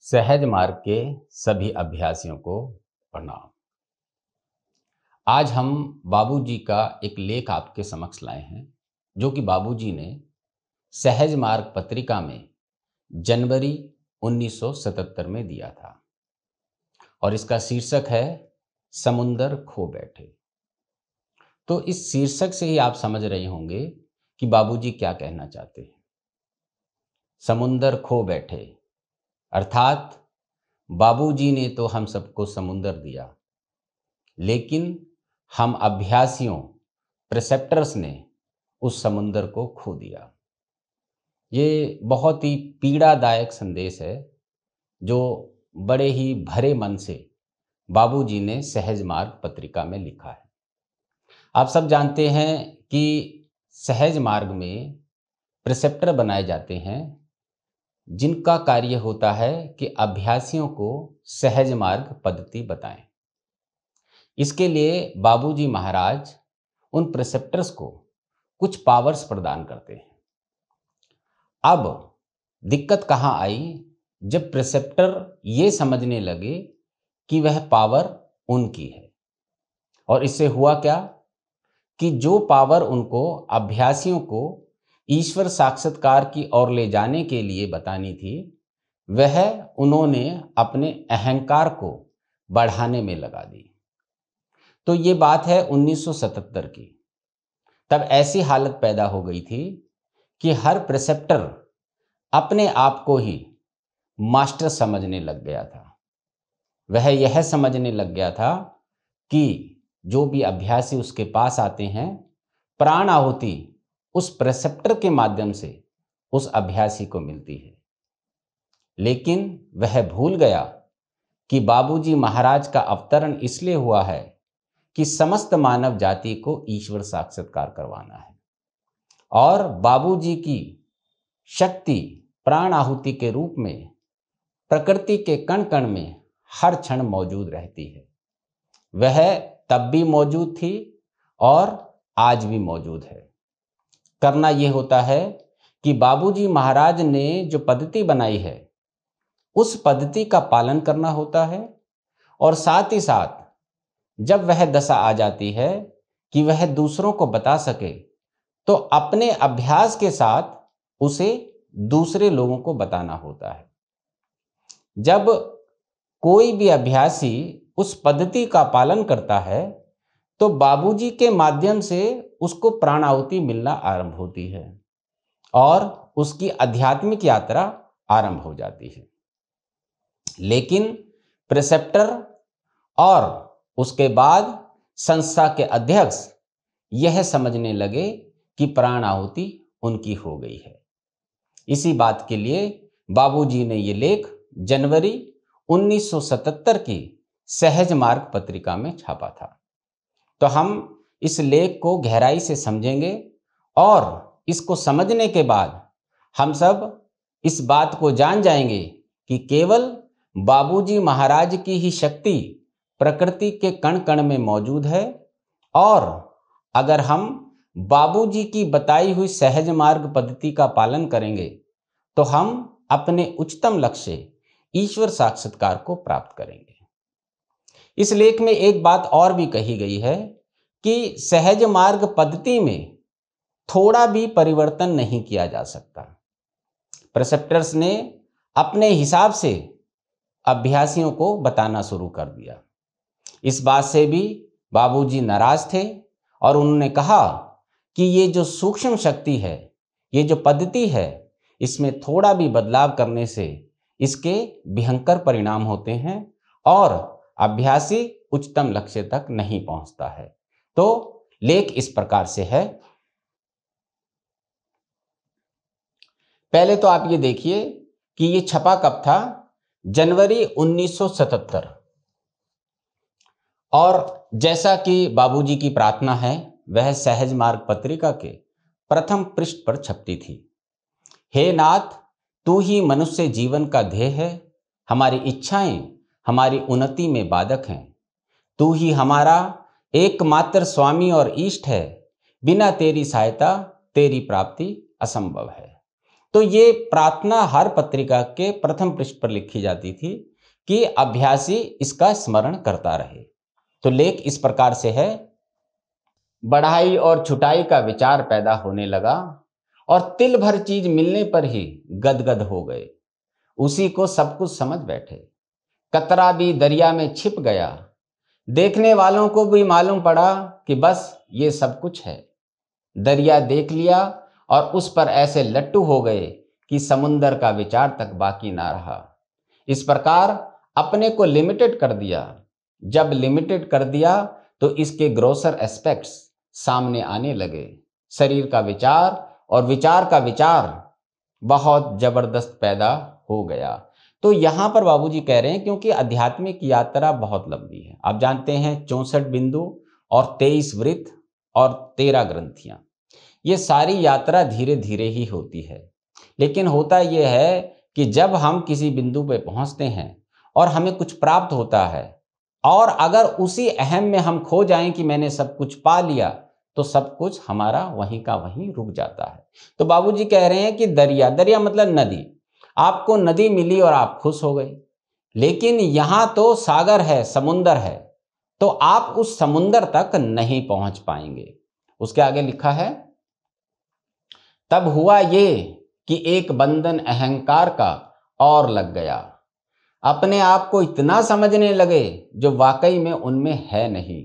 सहज मार्ग के सभी अभ्यासियों को प्रणाम। आज हम बाबूजी का एक लेख आपके समक्ष लाए हैं जो कि बाबूजी ने सहज मार्ग पत्रिका में जनवरी 1977 में दिया था और इसका शीर्षक है समुंदर खो बैठे। तो इस शीर्षक से ही आप समझ रहे होंगे कि बाबूजी क्या कहना चाहते हैं। समुंदर खो बैठे अर्थात बाबूजी ने तो हम सबको समुंदर दिया, लेकिन हम अभ्यासियों प्रिसेप्टर्स ने उस समुंदर को खो दिया। ये बहुत ही पीड़ादायक संदेश है जो बड़े ही भरे मन से बाबूजी ने सहज मार्ग पत्रिका में लिखा है। आप सब जानते हैं कि सहज मार्ग में प्रिसेप्टर बनाए जाते हैं जिनका कार्य होता है कि अभ्यासियों को सहज मार्ग पद्धति बताएं। इसके लिए बाबूजी महाराज उन प्रिसेप्टर्स को कुछ पावर्स प्रदान करते हैं। अब दिक्कत कहाँ आई, जब प्रिसेप्टर ये समझने लगे कि वह पावर उनकी है। और इससे हुआ क्या कि जो पावर उनको अभ्यासियों को ईश्वर साक्षात्कार की ओर ले जाने के लिए बतानी थी, वह उन्होंने अपने अहंकार को बढ़ाने में लगा दी। तो ये बात है 1977 की। तब ऐसी हालत पैदा हो गई थी कि हर प्रिसेप्टर अपने आप को ही मास्टर समझने लग गया था। वह यह समझने लग गया था कि जो भी अभ्यासी उसके पास आते हैं, प्राण आहुति उस प्रिसेप्टर के माध्यम से उस अभ्यासी को मिलती है। लेकिन वह भूल गया कि बाबूजी महाराज का अवतरण इसलिए हुआ है कि समस्त मानव जाति को ईश्वर साक्षात्कार करवाना है। और बाबूजी की शक्ति प्राण आहुति के रूप में प्रकृति के कण कण में हर क्षण मौजूद रहती है। वह तब भी मौजूद थी और आज भी मौजूद है। करना यह होता है कि बाबूजी महाराज ने जो पद्धति बनाई है उस पद्धति का पालन करना होता है। और साथ ही साथ जब वह दशा आ जाती है कि वह दूसरों को बता सके, तो अपने अभ्यास के साथ उसे दूसरे लोगों को बताना होता है। जब कोई भी अभ्यासी उस पद्धति का पालन करता है तो बाबूजी के माध्यम से उसको प्राणाहुति मिलना आरंभ होती है और उसकी आध्यात्मिक यात्रा आरंभ हो जाती है। लेकिन प्रिसेप्टर और उसके बाद संस्था के अध्यक्ष यह समझने लगे कि प्राण आहुति उनकी हो गई है। इसी बात के लिए बाबूजी ने ये लेख जनवरी 1977 की सहज मार्ग पत्रिका में छापा था। तो हम इस लेख को गहराई से समझेंगे और इसको समझने के बाद हम सब इस बात को जान जाएंगे कि केवल बाबूजी महाराज की ही शक्ति प्रकृति के कण कण में मौजूद है। और अगर हम बाबूजी की बताई हुई सहज मार्ग पद्धति का पालन करेंगे तो हम अपने उच्चतम लक्ष्य ईश्वर साक्षात्कार को प्राप्त करेंगे। इस लेख में एक बात और भी कही गई है कि सहज मार्ग पद्धति में थोड़ा भी परिवर्तन नहीं किया जा सकता। प्रिसेप्टर्स ने अपने हिसाब से अभ्यासियों को बताना शुरू कर दिया। इस बात से भी बाबूजी नाराज थे और उन्होंने कहा कि ये जो सूक्ष्म शक्ति है, ये जो पद्धति है, इसमें थोड़ा भी बदलाव करने से इसके भयंकर परिणाम होते हैं और अभ्यासी उच्चतम लक्ष्य तक नहीं पहुंचता है। तो लेख इस प्रकार से है। पहले तो आप ये देखिए कि ये छपा कब था, जनवरी 1977। और जैसा कि बाबूजी की प्रार्थना है, वह सहज मार्ग पत्रिका के प्रथम पृष्ठ पर छपती थी। हे नाथ, तू ही मनुष्य जीवन का ध्येय है। हमारी इच्छाएं हमारी उन्नति में बाधक हैं। तू ही हमारा एकमात्र स्वामी और इष्ट है। बिना तेरी सहायता तेरी प्राप्ति असंभव है। तो ये प्रार्थना हर पत्रिका के प्रथम पृष्ठ पर लिखी जाती थी कि अभ्यासी इसका स्मरण करता रहे। तो लेख इस प्रकार से है। बढ़ाई और छुटाई का विचार पैदा होने लगा और तिल भर चीज मिलने पर ही गदगद हो गए, उसी को सब कुछ समझ बैठे। कतरा भी दरिया में छिप गया, देखने वालों को भी मालूम पड़ा कि बस ये सब कुछ है। दरिया देख लिया और उस पर ऐसे लट्टू हो गए कि समुंदर का विचार तक बाकी ना रहा। इस प्रकार अपने को लिमिटेड कर दिया। जब लिमिटेड कर दिया तो इसके ग्रोसर एस्पेक्ट्स सामने आने लगे। शरीर का विचार और विचार का विचार बहुत जबरदस्त पैदा हो गया। तो यहां पर बाबूजी कह रहे हैं क्योंकि आध्यात्मिक यात्रा बहुत लंबी है। आप जानते हैं 64 बिंदु और 23 वृत्त और 13 ग्रंथियां, ये सारी यात्रा धीरे धीरे ही होती है। लेकिन होता यह है कि जब हम किसी बिंदु पे पहुंचते हैं और हमें कुछ प्राप्त होता है और अगर उसी अहम में हम खो जाएं कि मैंने सब कुछ पा लिया, तो सब कुछ हमारा वहीं का वहीं रुक जाता है। तो बाबूजी कह रहे हैं कि दरिया, दरिया मतलब नदी, आपको नदी मिली और आप खुश हो गए। लेकिन यहां तो सागर है, समुंदर है, तो आप उस समुंदर तक नहीं पहुंच पाएंगे। उसके आगे लिखा है, तब हुआ ये कि एक बंधन अहंकार का और लग गया। अपने आप को इतना समझने लगे जो वाकई में उनमें है नहीं।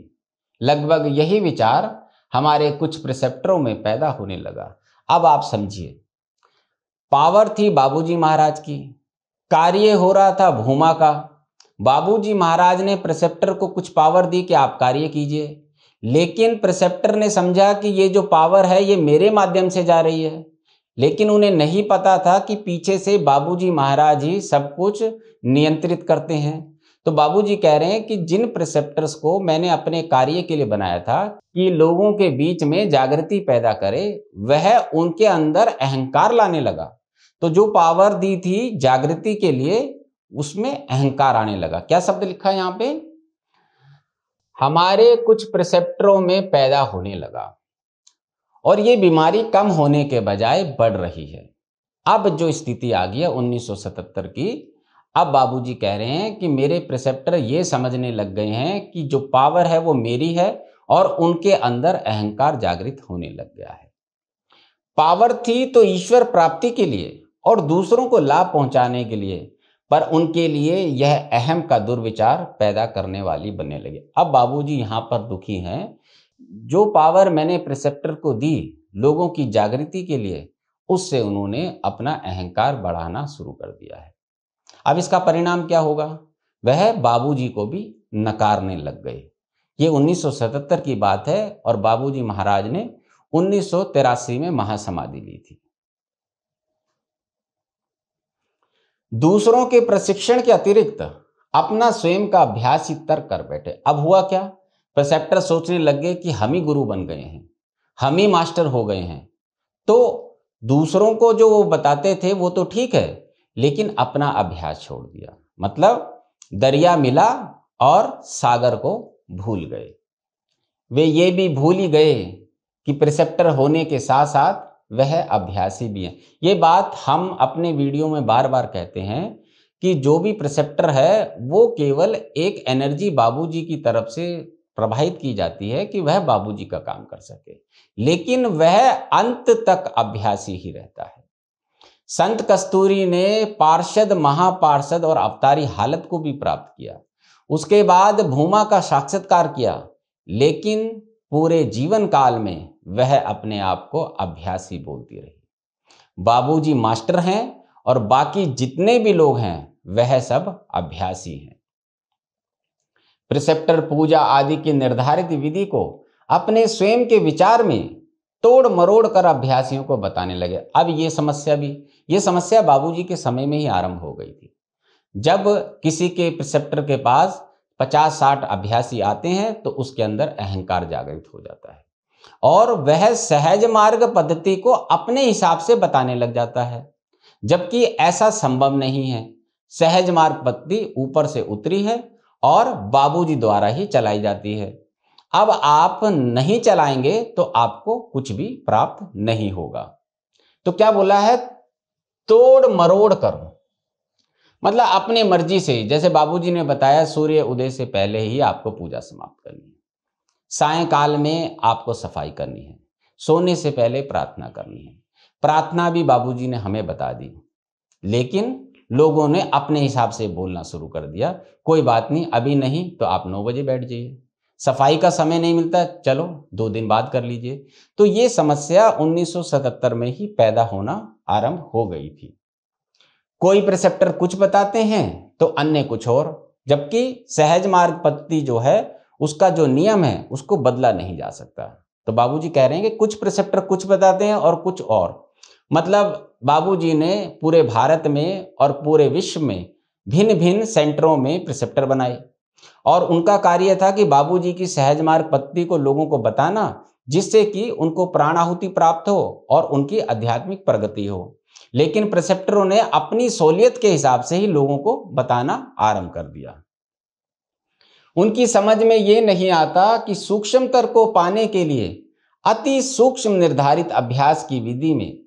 लगभग यही विचार हमारे कुछ प्रिसेप्टरों में पैदा होने लगा। अब आप समझिए, पावर थी बाबूजी महाराज की, कार्य हो रहा था भूमा का। बाबूजी महाराज ने प्रिसेप्टर को कुछ पावर दी कि आप कार्य कीजिए, लेकिन प्रिसेप्टर ने समझा कि ये जो पावर है ये मेरे माध्यम से जा रही है। लेकिन उन्हें नहीं पता था कि पीछे से बाबूजी महाराज ही सब कुछ नियंत्रित करते हैं। तो बाबूजी कह रहे हैं कि जिन प्रिसेप्टर्स को मैंने अपने कार्य के लिए बनाया था कि लोगों के बीच में जागृति पैदा करे, वह उनके अंदर अहंकार लाने लगा। तो जो पावर दी थी जागृति के लिए, उसमें अहंकार आने लगा। क्या शब्द लिखा है यहां पे? हमारे कुछ प्रिसेप्टरों में पैदा होने लगा और ये बीमारी कम होने के बजाय बढ़ रही है। अब जो स्थिति आ गई है 1977 की, अब बाबूजी कह रहे हैं कि मेरे प्रिसेप्टर ये समझने लग गए हैं कि जो पावर है वो मेरी है और उनके अंदर अहंकार जागृत होने लग गया है। पावर थी तो ईश्वर प्राप्ति के लिए और दूसरों को लाभ पहुंचाने के लिए, पर उनके लिए यह अहम का दुर्विचार पैदा करने वाली बनने लगे। अब बाबूजी यहां पर दुखी हैं। जो पावर मैंने प्रिसेप्टर को दी लोगों की जागृति के लिए, उससे उन्होंने अपना अहंकार बढ़ाना शुरू कर दिया है। अब इसका परिणाम क्या होगा? वह बाबूजी को भी नकारने लग गए। ये 1977 की बात है और बाबूजी महाराज ने 1983 में महासमाधि ली थी। दूसरों के प्रशिक्षण के अतिरिक्त अपना स्वयं का अभ्यास ही तर्क कर बैठे। अब हुआ क्या? प्रिसेप्टर सोचने लग गए कि हम ही गुरु बन गए हैं, हम ही मास्टर हो गए हैं। तो दूसरों को जो वो बताते थे वो तो ठीक है, लेकिन अपना अभ्यास छोड़ दिया। मतलब दरिया मिला और सागर को भूल गए। वे ये भी भूल ही गए कि प्रिसेप्टर होने के साथ साथ वह अभ्यासी भी है। ये बात हम अपने वीडियो में बार बार कहते हैं कि जो भी प्रिसेप्टर है वो केवल एक एनर्जी बाबूजी की तरफ से प्रवाहित की जाती है कि वह बाबूजी का काम कर सके, लेकिन वह अंत तक अभ्यासी ही रहता है। संत कस्तूरी ने पार्षद, महापार्षद और अवतारी हालत को भी प्राप्त किया। उसके बाद भूमा का साक्षात्कार किया, लेकिन पूरे जीवन काल में वह अपने आप को अभ्यासी बोलती रही। बाबूजी मास्टर हैं और बाकी जितने भी लोग हैं वह सब अभ्यासी हैं। प्रिसेप्टर पूजा आदि की निर्धारित विधि को अपने स्वयं के विचार में तोड़ मरोड़ कर अभ्यासियों को बताने लगे। अब ये समस्या बाबूजी के समय में ही आरंभ हो गई थी। जब किसी के प्रिसेप्टर के पास 50-60 अभ्यासी आते हैं तो उसके अंदर अहंकार जागृत हो जाता है और वह सहज मार्ग पद्धति को अपने हिसाब से बताने लग जाता है, जबकि ऐसा संभव नहीं है। सहज मार्ग पद्धति ऊपर से उतरी है और बाबूजी द्वारा ही चलाई जाती है। अब आप नहीं चलाएंगे तो आपको कुछ भी प्राप्त नहीं होगा। तो क्या बोला है? तोड़ मरोड़ कर, मतलब अपने मर्जी से, जैसे बाबूजी ने बताया सूर्य उदय से पहले ही आपको पूजा समाप्त करनी है, सायंकाल में आपको सफाई करनी है, सोने से पहले प्रार्थना करनी है। प्रार्थना भी बाबूजी ने हमें बता दी, लेकिन लोगों ने अपने हिसाब से बोलना शुरू कर दिया, कोई बात नहीं, अभी नहीं तो आप 9 बजे बैठ जाइए, सफाई का समय नहीं मिलता, चलो 2 दिन बाद कर लीजिए। तो ये समस्या 1977 में ही पैदा होना आरंभ हो गई थी। कोई प्रिसेप्टर कुछ बताते हैं तो अन्य कुछ और, जबकि सहज मार्ग पद्धति जो है उसका जो नियम है उसको बदला नहीं जा सकता। तो बाबूजी कह रहे हैं कि कुछ प्रिसेप्टर कुछ बताते हैं और कुछ और, मतलब बाबूजी ने पूरे भारत में और पूरे विश्व में भिन्न भिन्न सेंटरों में प्रिसेप्टर बनाए और उनका कार्य था कि बाबूजी की सहज मार्ग पद्धति को लोगों को बताना, जिससे कि उनको प्राणाहुति प्राप्त हो और उनकी आध्यात्मिक प्रगति हो। लेकिन प्रिसेप्टरों ने अपनी सहूलियत के हिसाब से ही लोगों को बताना आरंभ कर दिया। उनकी समझ में ये नहीं आता कि सूक्ष्मतर को पाने के लिए अति सूक्ष्म निर्धारित अभ्यास की विधि में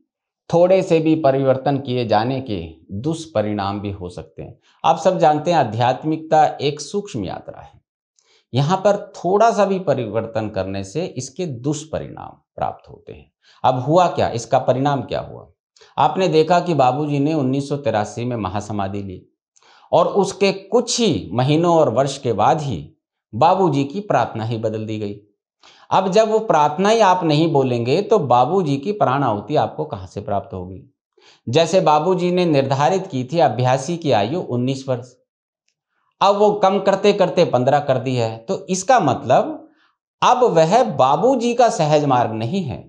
थोड़े से भी परिवर्तन किए जाने के दुष्परिणाम भी हो सकते हैं। आप सब जानते हैं आध्यात्मिकता एक सूक्ष्म यात्रा है, यहाँ पर थोड़ा सा भी परिवर्तन करने से इसके दुष्परिणाम प्राप्त होते हैं। अब हुआ क्या, इसका परिणाम क्या हुआ? आपने देखा कि बाबूजी ने 1983 में महासमाधि ली और उसके कुछ ही महीनों और वर्ष के बाद ही बाबूजी की प्रार्थना ही बदल दी गई। अब जब वो प्रार्थना ही आप नहीं बोलेंगे तो बाबूजी की प्राण आहुति आपको कहां से प्राप्त होगी? जैसे बाबूजी ने निर्धारित की थी अभ्यासी की आयु 19 वर्ष, अब वो कम करते करते 15 कर दी है, तो इसका मतलब अब वह बाबूजी का सहज मार्ग नहीं है।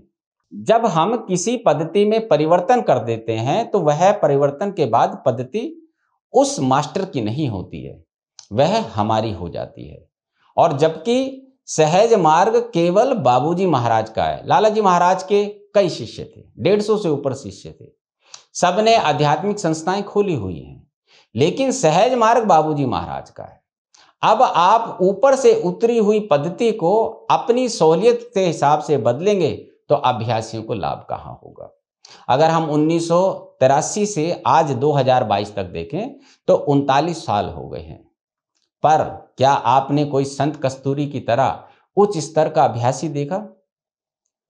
जब हम किसी पद्धति में परिवर्तन कर देते हैं तो वह परिवर्तन के बाद पद्धति उस मास्टर की नहीं होती है, वह हमारी हो जाती है। और जबकि सहज मार्ग केवल बाबूजी महाराज का है। लालाजी महाराज के कई शिष्य थे, 150 से ऊपर शिष्य थे, सबने आध्यात्मिक संस्थाएं खोली हुई हैं, लेकिन सहज मार्ग बाबूजी महाराज का है। अब आप ऊपर से उतरी हुई पद्धति को अपनी सहूलियत के हिसाब से बदलेंगे तो अभ्यासियों को लाभ कहां होगा? अगर हम 1983 से आज 2022 तक देखें तो 39 साल हो गए हैं, पर क्या आपने कोई संत कस्तूरी की तरह उच्च स्तर का अभ्यासी देखा?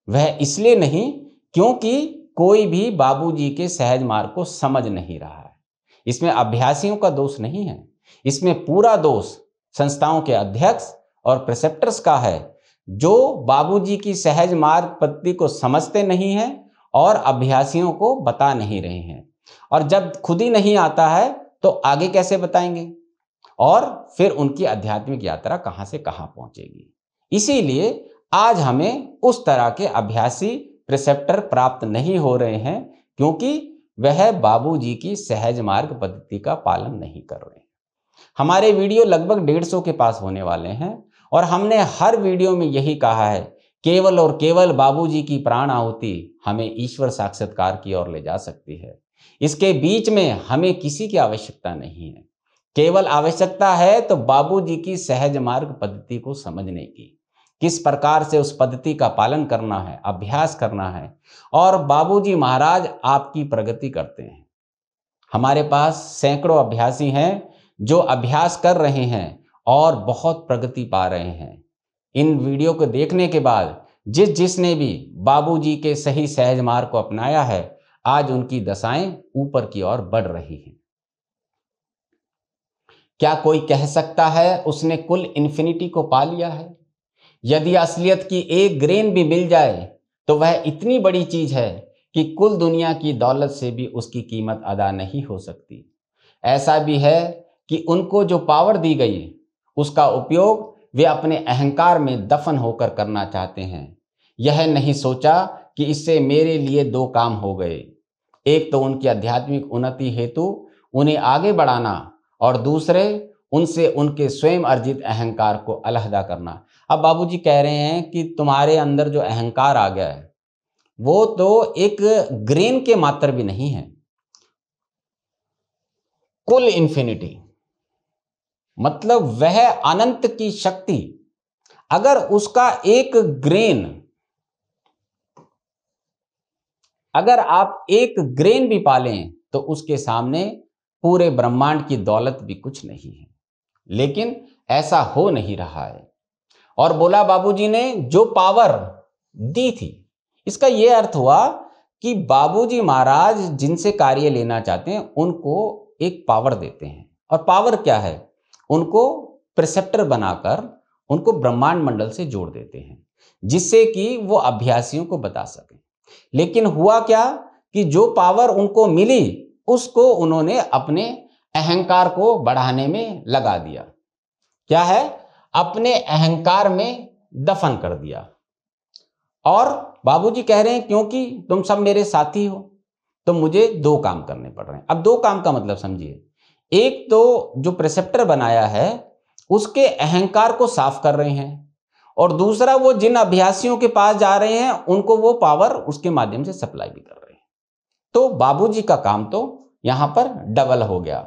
वह इसलिए नहीं क्योंकि कोई भी बाबूजी के सहज मार्ग को समझ नहीं रहा है। इसमें अभ्यासियों का दोष नहीं है, इसमें पूरा दोष संस्थाओं के अध्यक्ष और प्रिसेप्टर्स का है, जो बाबूजी की सहज मार्ग पद्धति को समझते नहीं हैं और अभ्यासियों को बता नहीं रहे हैं। और जब खुद ही नहीं आता है तो आगे कैसे बताएंगे, और फिर उनकी आध्यात्मिक यात्रा कहां से कहां पहुंचेगी? इसीलिए आज हमें उस तरह के अभ्यासी प्रिसेप्टर प्राप्त नहीं हो रहे हैं, क्योंकि वह बाबूजी की सहज मार्ग पद्धति का पालन नहीं कर रहे हैं। हमारे वीडियो लगभग 150 के पास होने वाले हैं और हमने हर वीडियो में यही कहा है, केवल और केवल बाबूजी की प्राण आहुति हमें ईश्वर साक्षात्कार की ओर ले जा सकती है। इसके बीच में हमें किसी की आवश्यकता नहीं है, केवल आवश्यकता है तो बाबूजी की सहज मार्ग पद्धति को समझने की, किस प्रकार से उस पद्धति का पालन करना है, अभ्यास करना है, और बाबूजी महाराज आपकी प्रगति करते हैं। हमारे पास सैकड़ों अभ्यासी हैं जो अभ्यास कर रहे हैं और बहुत प्रगति पा रहे हैं। इन वीडियो को देखने के बाद जिसने भी बाबूजी के सही सहज मार्ग को अपनाया है, आज उनकी दशाएं ऊपर की ओर बढ़ रही हैं। क्या कोई कह सकता है उसने कुल इन्फिनिटी को पा लिया है? यदि असलियत की एक ग्रेन भी मिल जाए तो वह इतनी बड़ी चीज है कि कुल दुनिया की दौलत से भी उसकी कीमत अदा नहीं हो सकती। ऐसा भी है कि उनको जो पावर दी गई उसका उपयोग वे अपने अहंकार में दफन होकर करना चाहते हैं। यह नहीं सोचा कि इससे मेरे लिए 2 काम हो गए, एक तो उनकी आध्यात्मिक उन्नति हेतु उन्हें आगे बढ़ाना और दूसरे उनसे उनके स्वयं अर्जित अहंकार को अलहदा करना। अब बाबूजी कह रहे हैं कि तुम्हारे अंदर जो अहंकार आ गया है वो तो एक ग्रेन के मात्र भी नहीं है, कुल इन्फिनिटी, मतलब वह अनंत की शक्ति। अगर उसका एक ग्रेन, अगर आप एक ग्रेन भी पालें तो उसके सामने पूरे ब्रह्मांड की दौलत भी कुछ नहीं है। लेकिन ऐसा हो नहीं रहा है। और बोला बाबूजी ने जो पावर दी थी, इसका यह अर्थ हुआ कि बाबूजी महाराज जिनसे कार्य लेना चाहते हैं उनको एक पावर देते हैं। और पावर क्या है? उनको प्रिसेप्टर बनाकर उनको ब्रह्मांड मंडल से जोड़ देते हैं, जिससे कि वो अभ्यासियों को बता सकें। लेकिन हुआ क्या कि जो पावर उनको मिली उसको उन्होंने अपने अहंकार को बढ़ाने में लगा दिया। क्या है? अपने अहंकार में दफन कर दिया। और बाबूजी कह रहे हैं क्योंकि तुम सब मेरे साथी हो तो मुझे दो काम करने पड़ रहे हैं। अब दो काम का मतलब समझिए, एक तो जो प्रिसेप्टर बनाया है उसके अहंकार को साफ कर रहे हैं, और दूसरा वो जिन अभ्यासियों के पास जा रहे हैं उनको वो पावर उसके माध्यम से सप्लाई भी कर रहे हैं। तो बाबूजी का काम तो यहां पर डबल हो गया।